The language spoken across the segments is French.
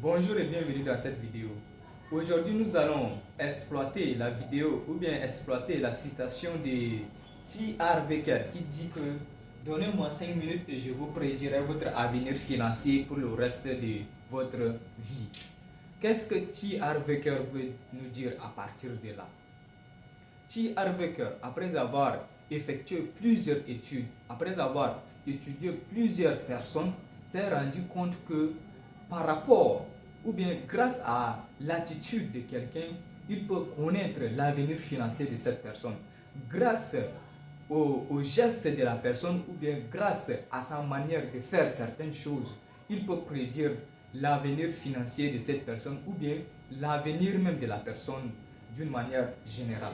Bonjour et bienvenue dans cette vidéo. Aujourd'hui, nous allons exploiter la vidéo ou bien exploiter la citation de T. Harv Eker qui dit que donnez-moi 5 minutes et je vous prédirai votre avenir financier pour le reste de votre vie. Qu'est-ce que T. Harv Eker veut nous dire à partir de là? T. Harv Eker, après avoir effectué plusieurs études, après avoir étudié plusieurs personnes, s'est rendu compte que par rapport ou bien grâce à l'attitude de quelqu'un, il peut connaître l'avenir financier de cette personne. Grâce au geste de la personne ou bien grâce à sa manière de faire certaines choses, il peut prédire l'avenir financier de cette personne ou bien l'avenir même de la personne d'une manière générale.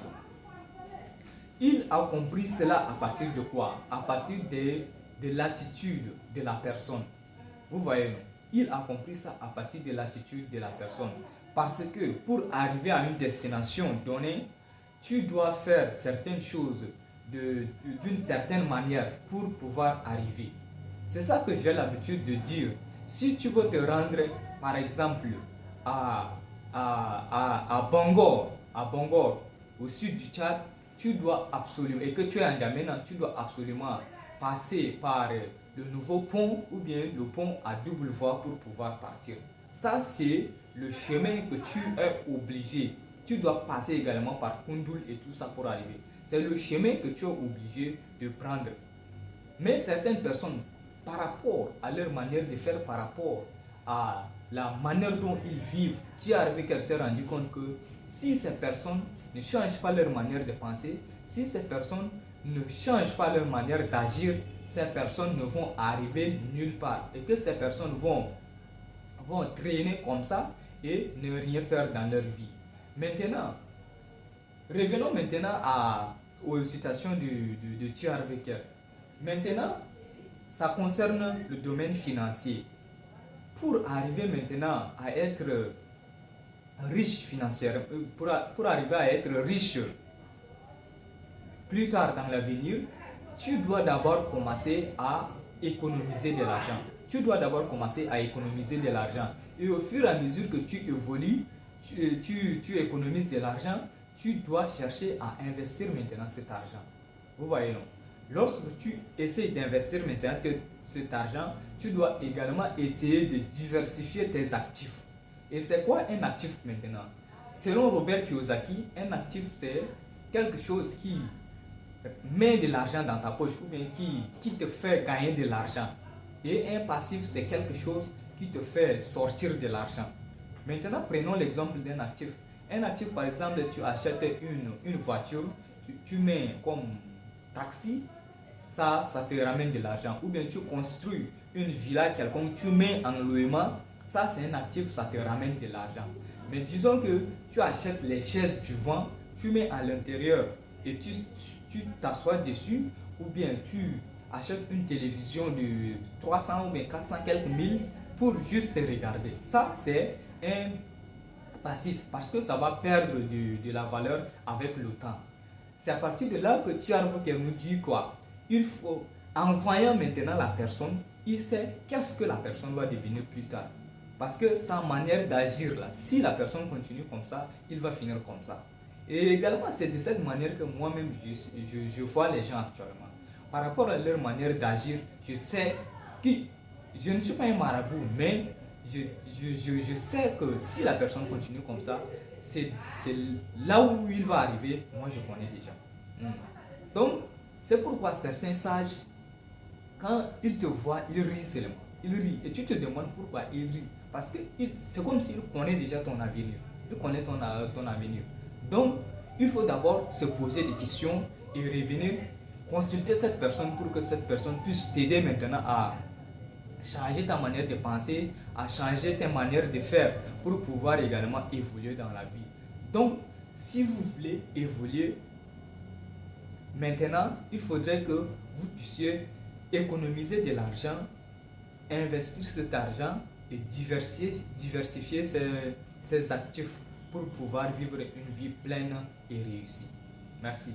Il a compris cela à partir de quoi? À partir de l'attitude de la personne. Vous voyez, non? Il a compris ça à partir de l'attitude de la personne. Parce que pour arriver à une destination donnée, tu dois faire certaines choses d'une certaine manière pour pouvoir arriver. C'est ça que j'ai l'habitude de dire. Si tu veux te rendre, par exemple, à Bangor, au sud du Tchad, tu dois absolument, et que tu es en N'Djamena, tu dois absolument passer par le nouveau pont ou bien le pont à double voie pour pouvoir partir. Ça, c'est le chemin que tu es obligé. Tu dois passer également par Koundoul et tout ça pour arriver. C'est le chemin que tu es obligé de prendre. Mais certaines personnes, par rapport à leur manière de faire, par rapport à la manière dont ils vivent, qui est arrivé qu'elle s'est rendu compte que si ces personnes ne changent pas leur manière de penser, si ces personnes ne changent pas leur manière d'agir, ces personnes ne vont arriver nulle part. Et que ces personnes vont traîner comme ça et ne rien faire dans leur vie. Maintenant, revenons maintenant aux citations de T. Harv Eker. Maintenant, ça concerne le domaine financier. Pour arriver maintenant à être riche financièrement, pour arriver à être riche plus tard dans l'avenir, tu dois d'abord commencer à économiser de l'argent. Tu dois d'abord commencer à économiser de l'argent. Et au fur et à mesure que tu évolues, tu économises de l'argent, tu dois chercher à investir maintenant cet argent. Vous voyez, non? Lorsque tu essaies d'investir maintenant cet argent, tu dois également essayer de diversifier tes actifs. Et c'est quoi un actif maintenant? Selon Robert Kiyosaki, un actif c'est quelque chose qui met de l'argent dans ta poche ou bien qui te fait gagner de l'argent. Et un passif, c'est quelque chose qui te fait sortir de l'argent. Maintenant, prenons l'exemple d'un actif. Un actif, par exemple, tu achètes une voiture, tu mets comme taxi, ça te ramène de l'argent. Ou bien tu construis une villa quelconque, tu mets en louement, ça c'est un actif, ça te ramène de l'argent. Mais disons que tu achètes les chaises du vent, tu mets à l'intérieur et tu t'assois dessus, ou bien tu achètes une télévision de 300 ou bien 400 quelques mille pour juste regarder. Ça, c'est un passif parce que ça va perdre de la valeur avec le temps. C'est à partir de là que tu arrives qu'elle nous dit quoi? Il faut, en voyant maintenant la personne, il sait qu'est-ce que la personne va devenir plus tard. Parce que sa manière d'agir là, si la personne continue comme ça, il va finir comme ça. Et également, c'est de cette manière que moi-même, je vois les gens actuellement. Par rapport à leur manière d'agir, je sais que je ne suis pas un marabout, mais je sais que si la personne continue comme ça, c'est là où il va arriver, moi je connais déjà. Donc, c'est pourquoi certains sages, quand ils te voient, ils rient seulement. Ils rient. Et tu te demandes pourquoi ils rient. Parce que c'est comme s'ils connaissent déjà ton avenir. Ils connaissent ton avenir. Donc, il faut d'abord se poser des questions et revenir consulter cette personne pour que cette personne puisse t'aider maintenant à changer ta manière de penser, à changer ta manière de faire pour pouvoir également évoluer dans la vie. Donc, si vous voulez évoluer, maintenant, il faudrait que vous puissiez économiser de l'argent, investir cet argent et diversifier ses actifs pour pouvoir vivre une vie pleine et réussie. Merci.